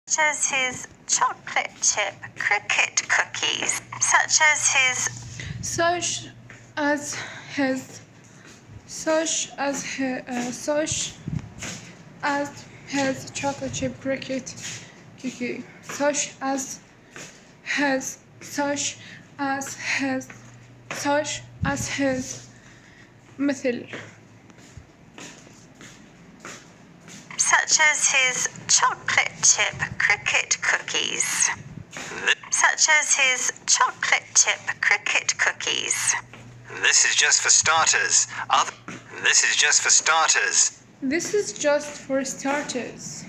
such as his chocolate chip cricket cookies, such as his chocolate chip cricket cookie, such as his مثل such as his chocolate chip cricket cookies, such as his chocolate chip cricket cookies. This is just for starters. This is just for starters. This is just for starters.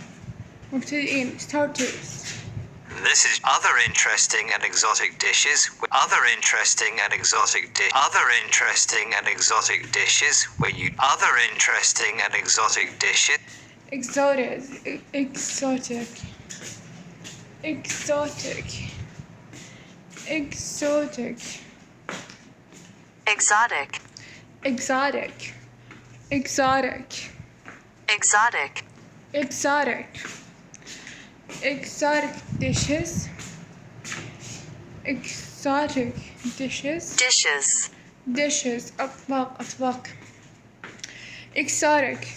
مبتدئين starters. This is other interesting and exotic dishes. Other interesting and exotic dishes where you other interesting and exotic dishes. Exotic. Exotic. Exotic. dishes. أطباق. Exotic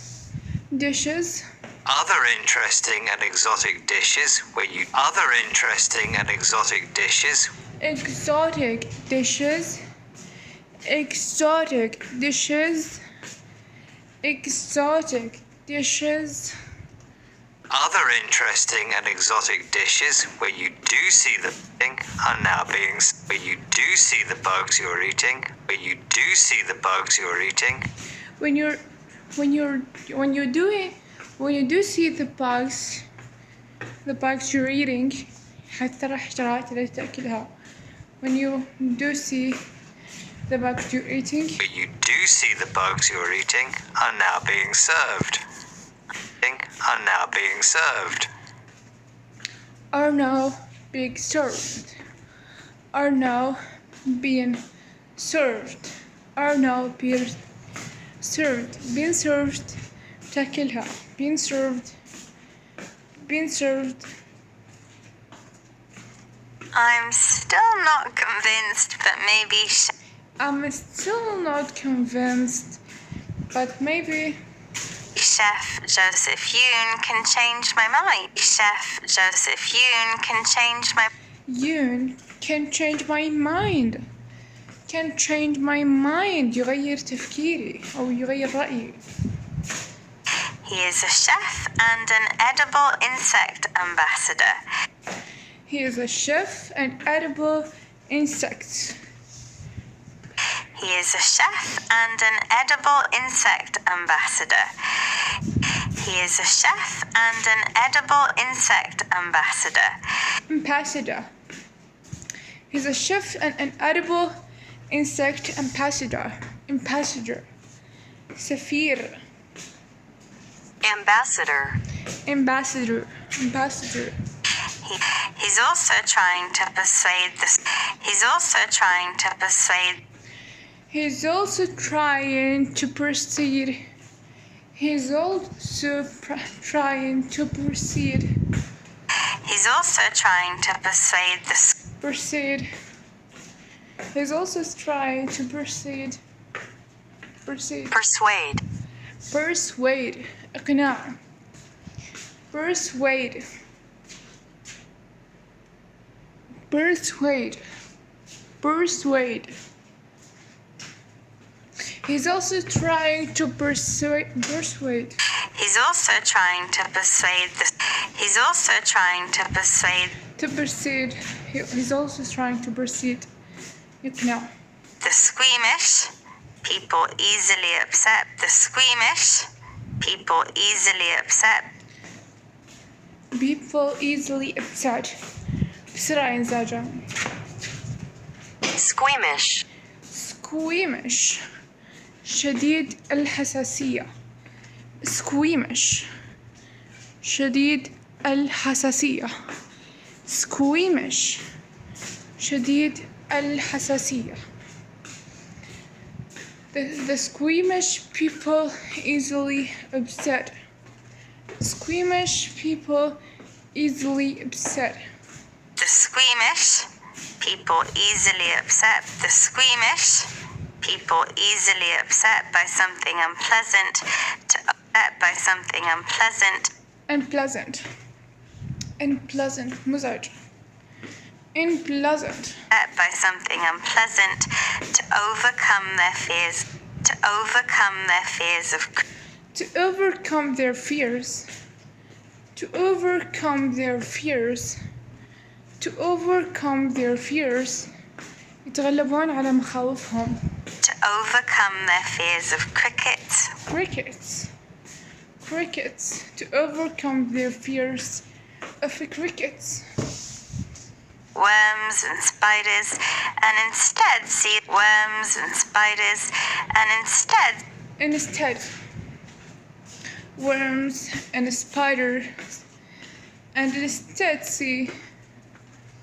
dishes. Other interesting and exotic dishes where you other interesting and exotic dishes. Exotic dishes. Other interesting and exotic dishes where you do see the are now being where you do see the bugs you're eating. When you do see the bugs you're eating. حتى راح اشتريت اللي تأكلها. When you do see the bugs you're eating. Where you do see the bugs you're eating are now being served. Are now being served. Being served. تاكلها. Being served. I'm still not convinced, but maybe I'm still not convinced, but maybe Chef Joseph Yoon can change my mind. Yoon can change my mind. يغير تفكيري أو يغير رأيي. He is a chef and an edible insect ambassador. He is a chef and edible insect. He is a chef and an edible insect ambassador. He is a chef and an edible insect ambassador. He's a chef and an edible insect ambassador. سفير. Ambassador. He's also trying to persuade He's also trying to persuade persuade إقناع persuade He's also trying to persuade He's also trying to persuade إقناع the squeamish. People easily upset. People easily upset. بسرعة ينزعجوا. squeamish شديد الحساسية. The squeamish people easily upset. Squeamish people easily upset. The squeamish, people easily upset. The squeamish, people easily upset by something unpleasant. To upset by something unpleasant. Unpleasant. Unpleasant. مزعج. Unpleasant. Upset by something unpleasant. To overcome their fears. To overcome their fears of. To overcome their fears. To overcome their fears. To overcome their fears. يتغلبون على مخاوفهم. To overcome their fears of crickets. Crickets. Crickets. To overcome their fears of crickets. Worms and spiders, and instead see worms and spiders, and instead worms and spiders, and instead see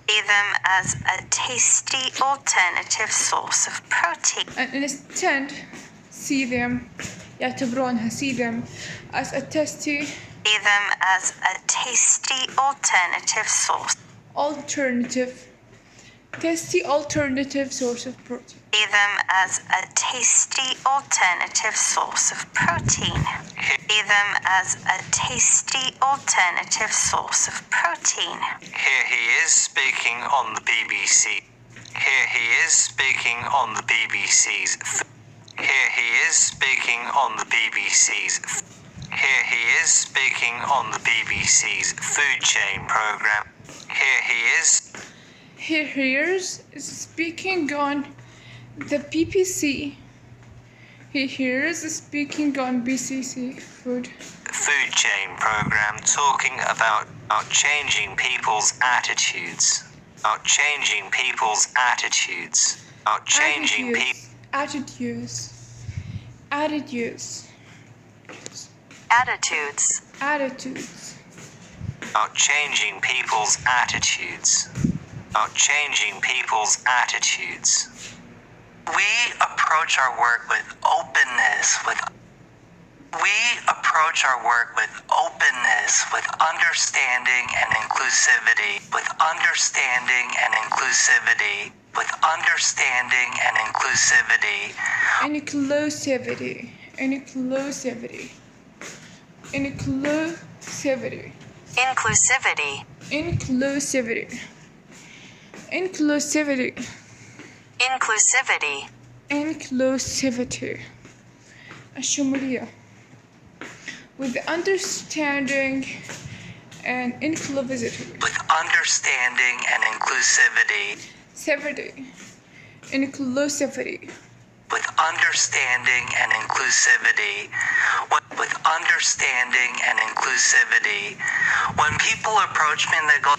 them as a tasty alternative source of protein. And instead see them يعتبرونها see them as a tasty See them as a tasty alternative source. Tasty alternative source of protein. See them as a tasty alternative source of protein. See them as a tasty alternative source of protein. Here he is speaking on the BBC. Here he is speaking on the BBC's. Here he is speaking on the BBC's. Here he is speaking on the BBC's food chain program. Here he is speaking on the BBC. He hears speaking on BCC food chain program talking about changing people's attitudes. About changing people's attitudes. About changing people. Attitudes. About changing people's attitudes. About changing people's attitudes. We approach our work with openness, with understanding and inclusivity, with understanding and inclusivity, with understanding and inclusivity. Inclusivity. Inclusivity. Inclusivity. الشمولية. With understanding and inclusivity. With understanding and inclusivity. Inclusivity. With understanding and inclusivity. With understanding and inclusivity. When people approach me and they go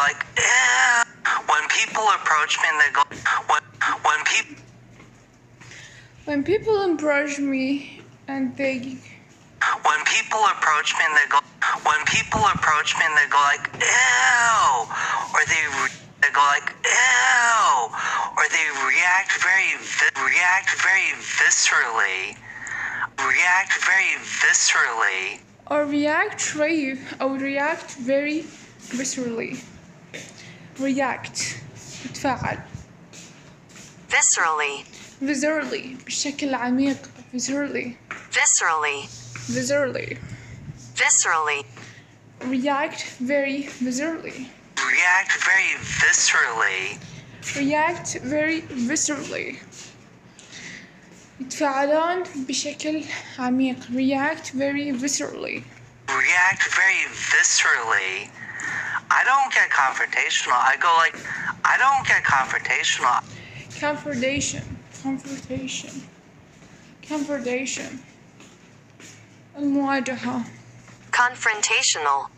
like, ew. When people approach me and they go, When people approach me and they go like, ew, or they go like, ew, or they react very viscerally. Or react very viscerally. يتفاعل. Viscerally بشكل عميق. Viscerally. React very viscerally. يتفاعلون بشكل عميق. React very viscerally. I don't get confrontational. I go like, I don't get confrontational. Confrontation. المواجهة. Confrontational.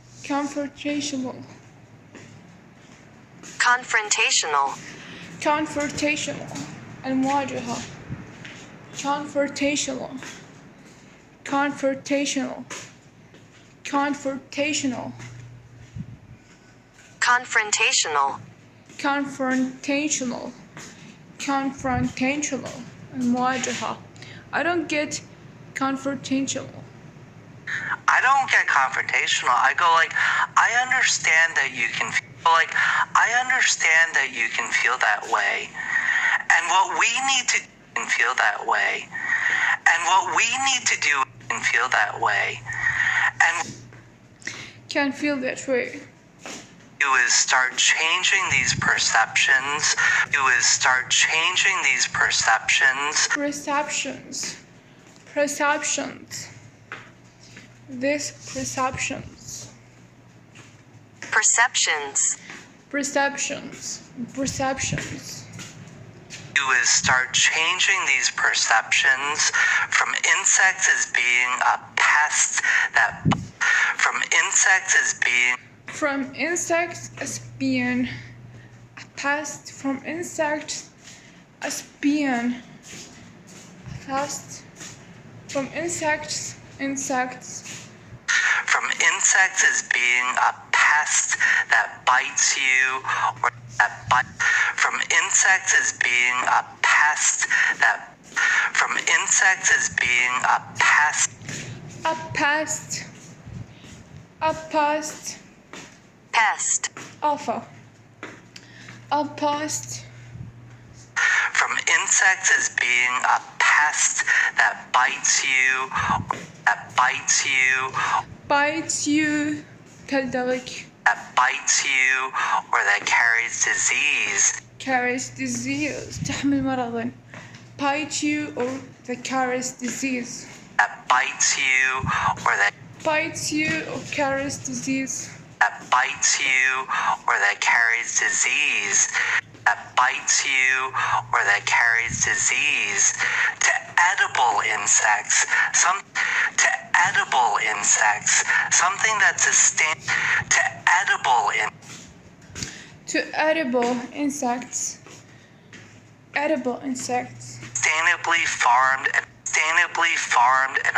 المواجهة. Confrontational. المواجهة. I don't get confrontational. I don't get confrontational. I go like, I understand that you can feel like, I understand that you can feel that way. And what we need to do and feel that way. And what we need to do and feel that way. And Can feel that way. do is start changing these perceptions. Do is start changing these perceptions. Perceptions. Perceptions. These perceptions. Perceptions. Perceptions. Perceptions. Do is start changing these perceptions from insects as being a pest that from insects as being From insects as being a pest. From insects as being a pest. From insects. from insects as being a pest that bites you or that from insects as being a pest that from insects as being a pest A pest. A pest. Pest. Alpha. A pest. from insects as being a pest that bites you Bites you. كالدغك. that bites you or that carries disease Carries disease. تحمل مرضا. Bite you or that carries disease. that bites you or that Bites you or carries disease. that bites you or that carries disease that bites you or that carries disease to edible insects something that's to edible insects. Edible insects. sustainably farmed and Sustainably farmed and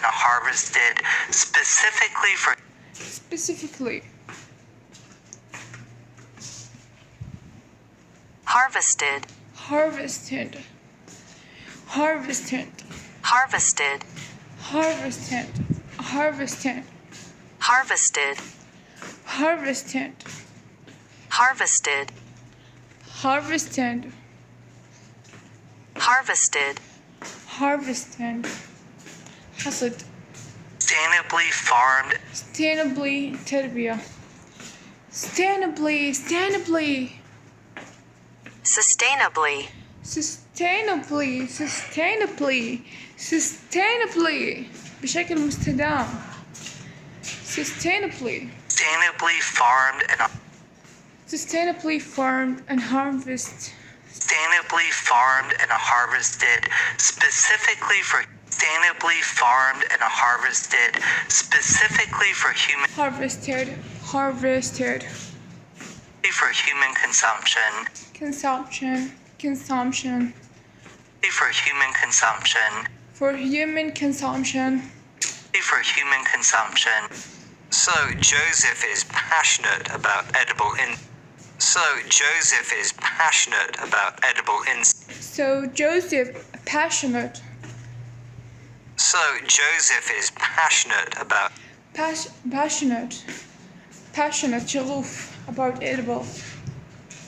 harvested specifically for Harvested. harvested. Harvested. Harvested. Harvested. Harvested. Harvested. Harvested. Harvested. Harvested. Harvested. Harvested. حصد. sustainably farmed Sustainably تربية. Sustainably. Sustainably. Sustainably بشكل مستدام. Sustainably farmed and harvested specifically for human harvested for human consumption for human consumption. So Joseph is passionate about edible insects. So Joseph is passionate about edible insects. شغوف about edible.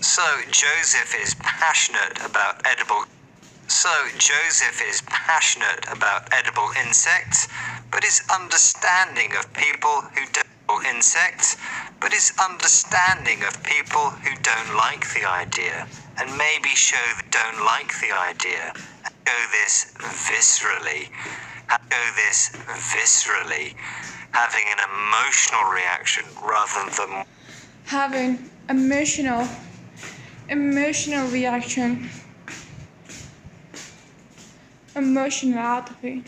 So Joseph is passionate about edible. So Joseph is passionate about edible insects, but his understanding of people who don't like the idea, and maybe show this viscerally, having an emotional reaction rather than Having emotional reaction. Emotional عاطفي.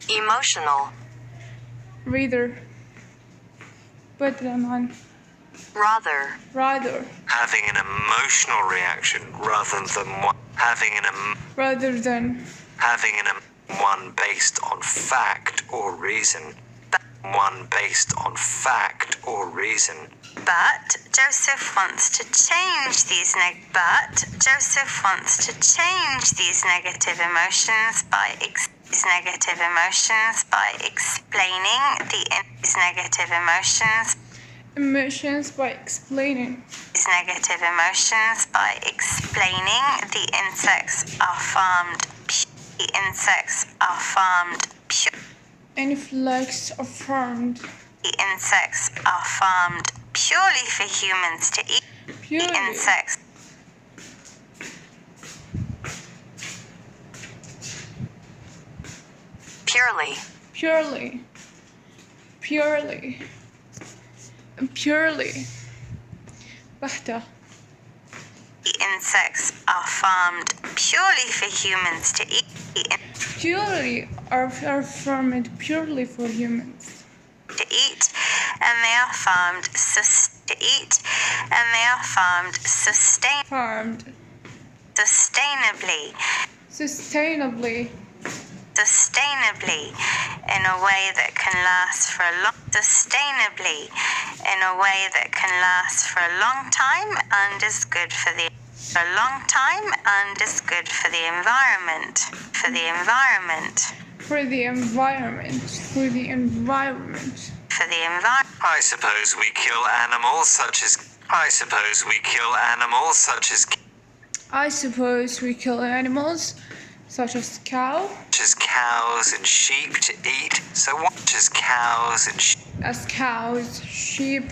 Emotional. Rather. بدلا عن. Rather. having an emotional reaction rather than one based on fact or reason. one based on fact or reason. But Joseph wants to change these negative emotions by explaining the insects are farmed. The insects are farmed pure. Insects are farmed. The insects are farmed purely for humans to eat. Purely. The insects. Purely. Purely. Purely. Purely. بحتة. The insects are farmed purely for humans to eat. Purely are farmed purely for humans. To eat, and they are farmed Farmed. sustainably. Sustainably. In a way that can last for a long time and is good for the environment. I suppose we kill animals such as cows and sheep to eat. So what does cows and sheep? As cows, sheep,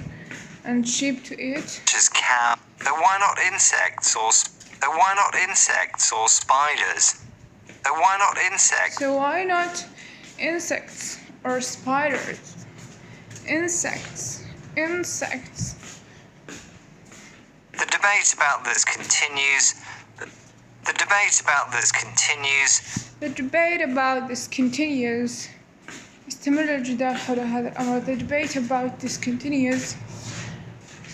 and sheep to eat. Just cow. Then why not insects or spiders? So why not insects or spiders? Insects. The debate about this continues. The debate about this continues. يستمر الجدال حول هذا الأمر. The debate about this continues.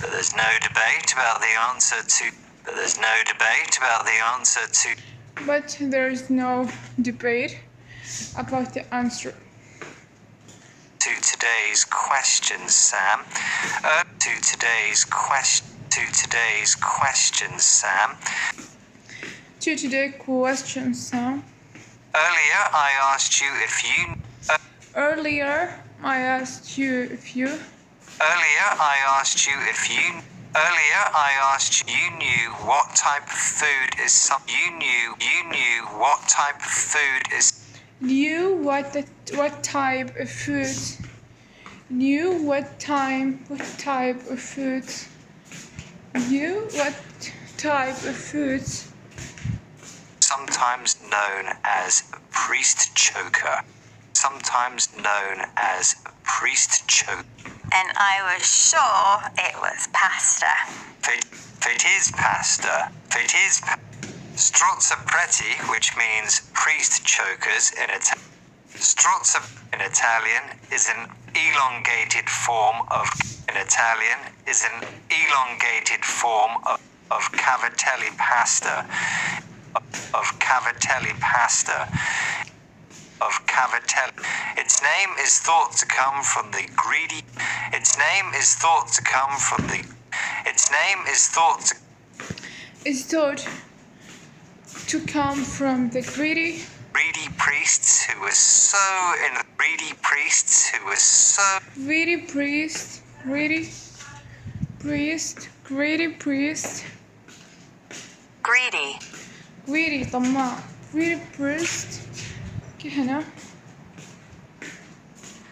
But there's no debate about the answer to. But there is no debate about the answer to today's question, Sam. To today's question, Sam. Earlier, I asked you if you knew what type of food is what type of food is sometimes known as priest choker. And I was sure it was pasta. It is pasta. Strozzapreti, which means priest chokers in Italian. Strozza in Italian is an elongated form of cavatelli pasta. Its name is thought to come from the greedy. Greedy priests who were so greedy طماع. Greedy priest. كهنة.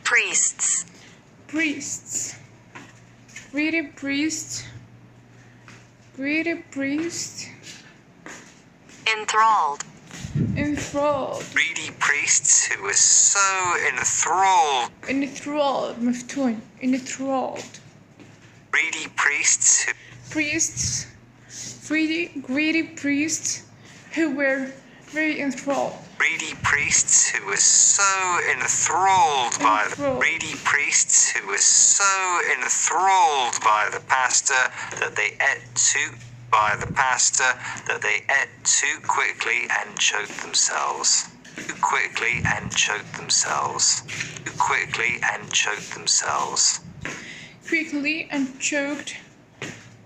Priests. Greedy priest. Enthralled. Greedy priests who were so enthralled. مفتون. Enthralled. Greedy priests who were very enthralled. Greedy priests who were so enthralled by the pasta that they ate too quickly and choked themselves. Too quickly and choked themselves. Too quickly and choked themselves. Quickly and choked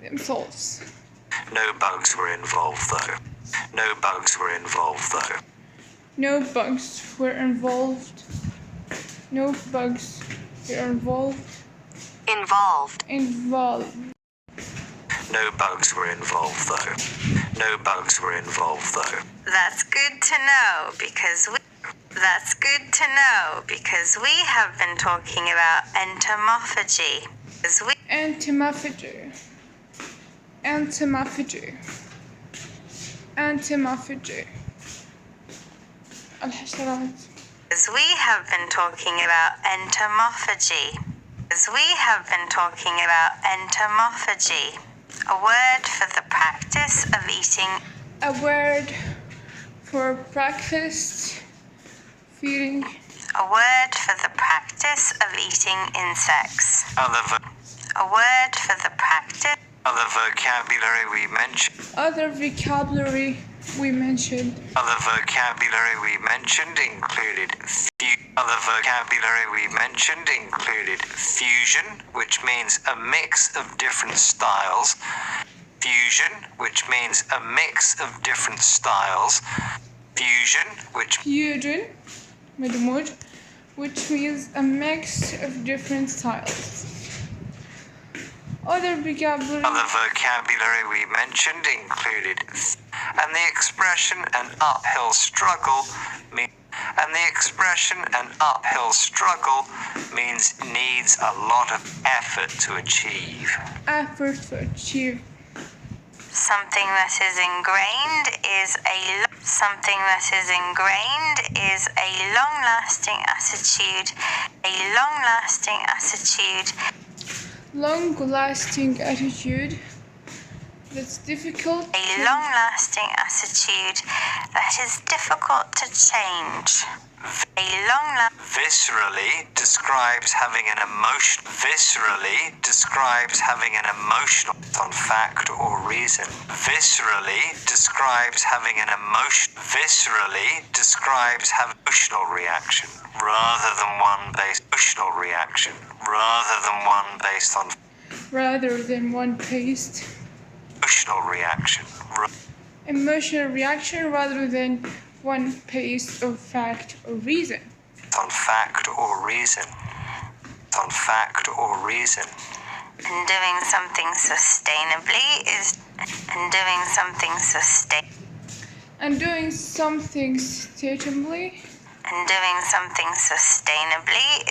themselves. No bugs were involved though. No bugs were involved though. No bugs were involved. No bugs were involved. Involved. Involved. No bugs were involved though. No bugs were involved though. That's good to know because we have been talking about entomophagy. Entomophagy. Entomophagy. Entomophagy. الحشرات. As we have been talking about entomophagy. Entomophagy. A word for the practice of eating. A word for breakfast, feeding. A word for the practice of eating insects. Other vocabulary we mentioned. Other vocabulary we mentioned included fusion, which means a mix of different styles. Fusion, which means a mix of different styles. Fusion, fusion, مدموج, which means a mix of different styles. Other vocabulary we mentioned included, and the expression an uphill struggle means needs a lot of effort to achieve. Something that is ingrained is a long-lasting attitude. Long-lasting attitude that's difficult. A long-lasting attitude that is difficult to change. Viscerally describes having an emotional on fact or reason. Viscerally describes having an emotional reaction rather than one based on emotional reaction rather than one based on fact or reason. On fact or reason. And doing something sustainably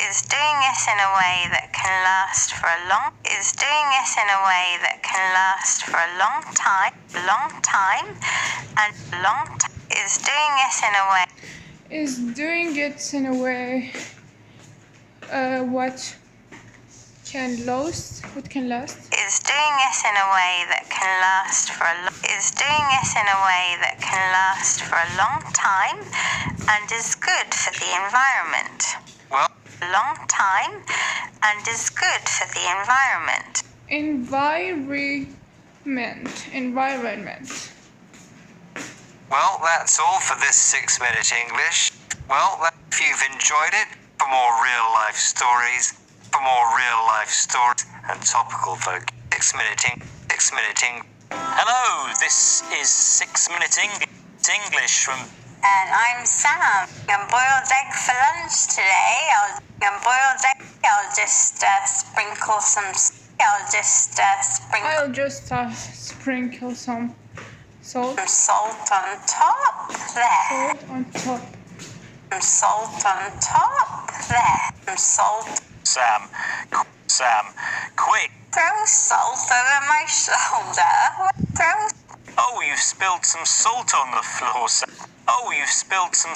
is doing it in a way that can last for a long time what can last for a long time and is good for the environment. Environment. Well, that's all for this 6-minute English. Well, if you've enjoyed it, for more real-life stories and topical vocab. 6-minute Hello, this is 6-minute English from... And I'm Sam. I'm boiled egg for lunch today. I'll just sprinkle some salt. Salt on top there. Sam, quick. Throw salt over my shoulder. Oh, you've spilled some salt on the floor, Sam. Oh, you've spilled some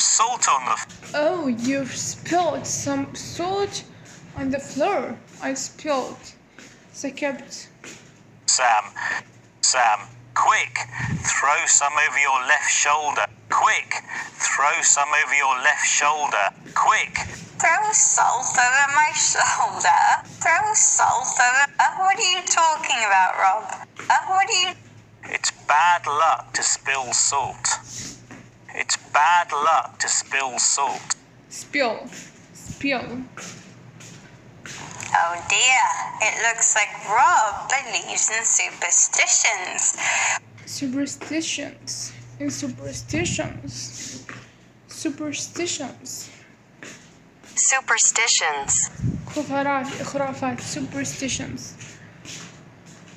salt on the floor. I spilled. سكبت. Sam, quick. Throw some over your left shoulder. Quick. Quick. Throw salt over my shoulder. What are you talking about, Rob? It's bad luck to spill salt. It's bad luck to spill salt. Spill. Spill. Oh dear, it looks like Rob believes in superstitions. Superstitions. And superstitions. Superstitions. Superstitions. خرافات. Superstitions.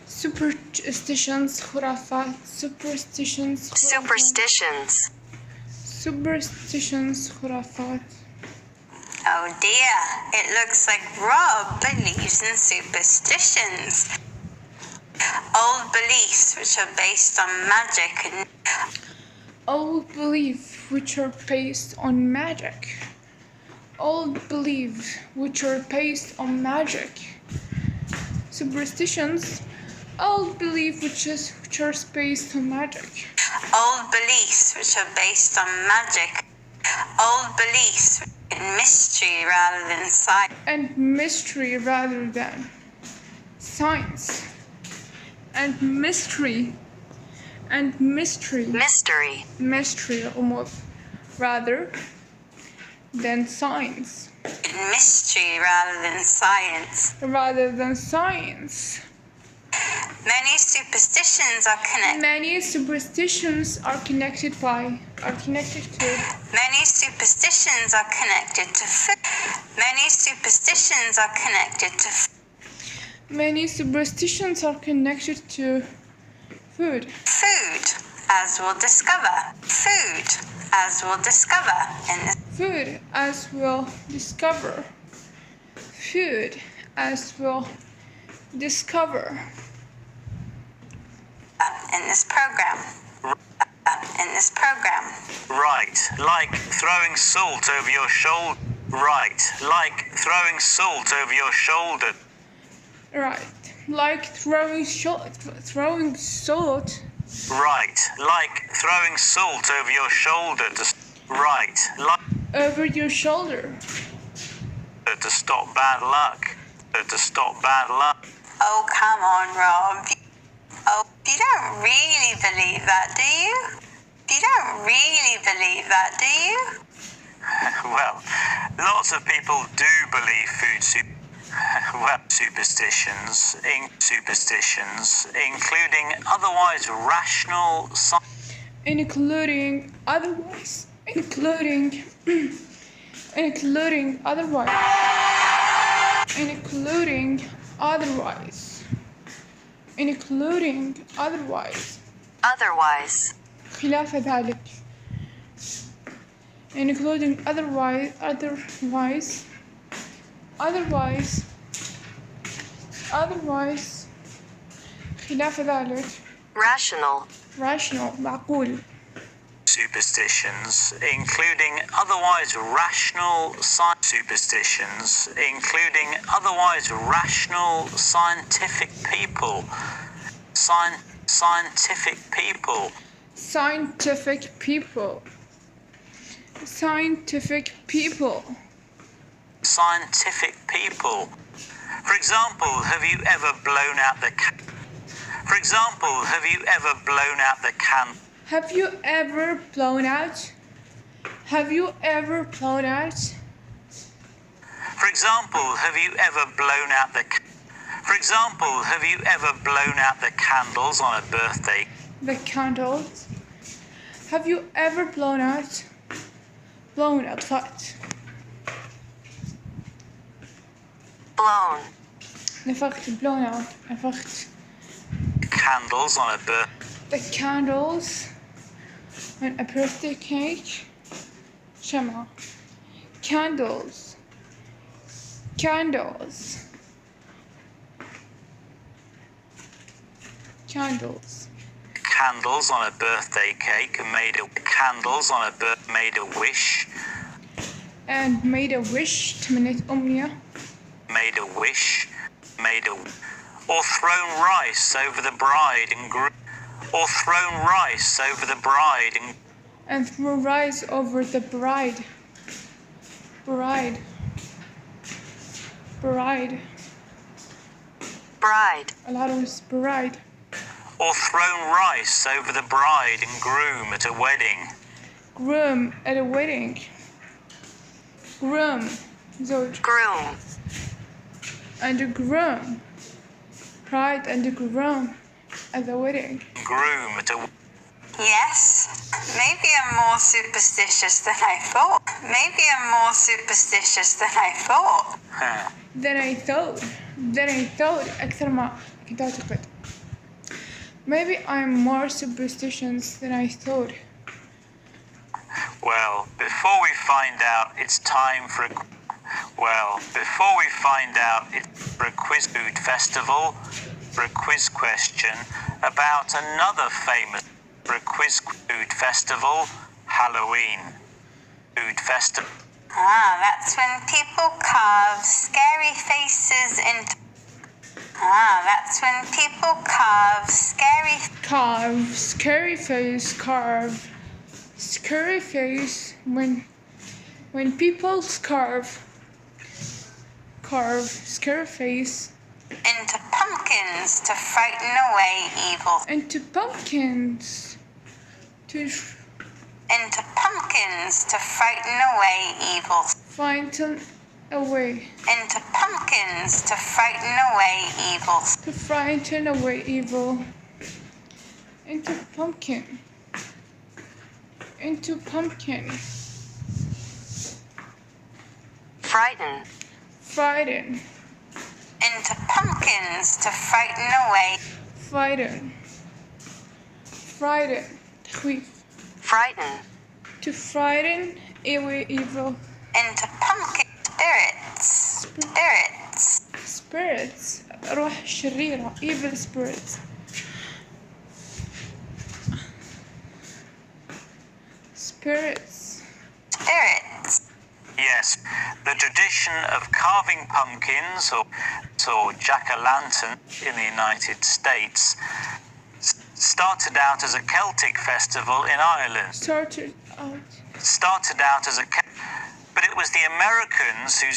Superstitions. خرافات. Superstitions. Superstitions. Superstitions. خرافات. Oh dear, it looks like Rob believes in superstitions. Old beliefs which are based on magic and Old beliefs which are based on magic. Old beliefs which are based on magic. Superstitions. Old beliefs which are based on magic. old beliefs which are based on magic. Old beliefs in mystery rather than science. And mystery rather than science. And mystery. And mystery. Mystery. Mystery almost rather than science. In mystery rather than science. Rather than science. Many superstitions are connected. Many superstitions are connected to Many superstitions are connected to food. Many superstitions are connected to Many superstitions are connected to food. food, as we'll discover. Food, as we'll discover in this Food as we'll discover. Food as we'll discover. in this program. In this program. Right, like throwing salt over your shoulder. Right, like throwing salt over your shoulder. Right. Like throwing salt. Right, like throwing salt over your shoulder right, like Over your shoulder. to stop bad luck. To stop bad luck. Oh, come on, Rob. Oh, you don't really believe that, do you? You don't really believe that, do you? Well, lots of people do believe superstitions, including otherwise rational Including otherwise. Including otherwise. Including otherwise. Including otherwise. Otherwise. خلاف ذلك. Including otherwise. خلاف ذلك. Rational. Rational. معقول. superstitions, including otherwise rational superstitions, including otherwise rational scientific people. Scientific people. Scientific people. Scientific people. Scientific people. For example, have you ever blown out the For example, have you ever blown out the candle? Have you ever blown out? Have you ever blown out? For example, have you ever blown out the For example, have you ever blown out the candles on a birthday? The candles. Have you ever blown out? Blown أطفأت. Blown. نفخت blown out. نفخت. Candles on a birthday. The candles on a birthday cake. شمعة. Candles. Candles. Candles. Candles on a birthday cake made a wish. And made a wish. تمنيت أمنية. Made a wish. Or thrown rice over the bride and groom. Or thrown rice over the bride and threw rice over the bride. Bride. Bride. A lot of us Or thrown rice over the bride and groom at a wedding. groom at a wedding. Groom زوج groom, and a groom, bride and a groom at the wedding. Groom at a Yes, maybe I'm more superstitious than I thought. Maybe I'm more superstitious than I thought. Then I thought أكثر ما كنت أعتقد. Maybe I'm more superstitious than I thought. Well, before we find out, it's time for a quiz food festival, for a quiz question about another famous food festival, Halloween. Food festival. That's when people carve scary faces into. That's when people carve scary. Scary face when people carve scary face Into pumpkins to frighten away evil. into pumpkins Into pumpkins to frighten away evil. frighten away Into pumpkins to frighten away evil. to frighten away evil into pumpkin frighten, frighten Into pumpkins to frighten away. تخويف frighten, to frighten away evil Into pumpkin spirits روح شريرة evil spirits Yes, the tradition of carving pumpkins or jack-o'-lantern in the United States started out as a Celtic festival in Ireland. started out But it was the Americans who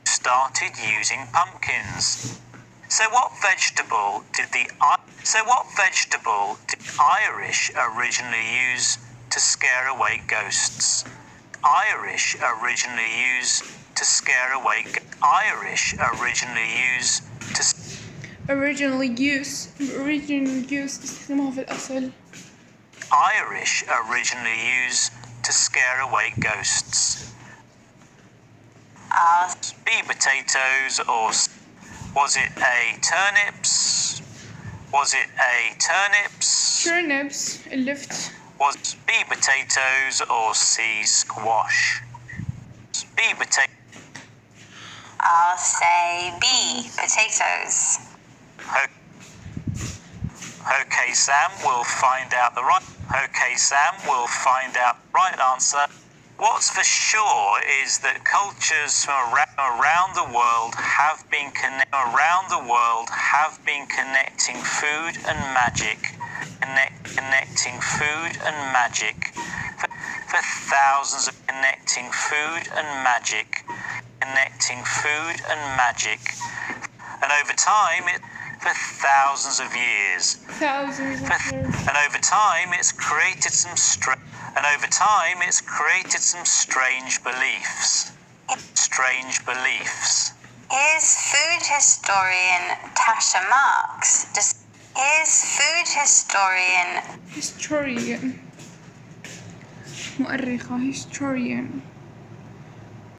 started using pumpkins. So what vegetable did the Irish originally use to scare away ghosts? originally used استخدموها في الأصل Irish originally used to scare away ghosts. Be potatoes or was it A, turnips? turnips اللفت Was B, potatoes or C, squash? B, potato. I'll say B, potatoes. Okay, Sam, we'll find out the right answer. What's for sure is that cultures from around the world have been connecting food and magic, for thousands of and over time for thousands of years. And over time, it's created some strange beliefs. Here's food historian Tasha Marks. historian مؤرخة historian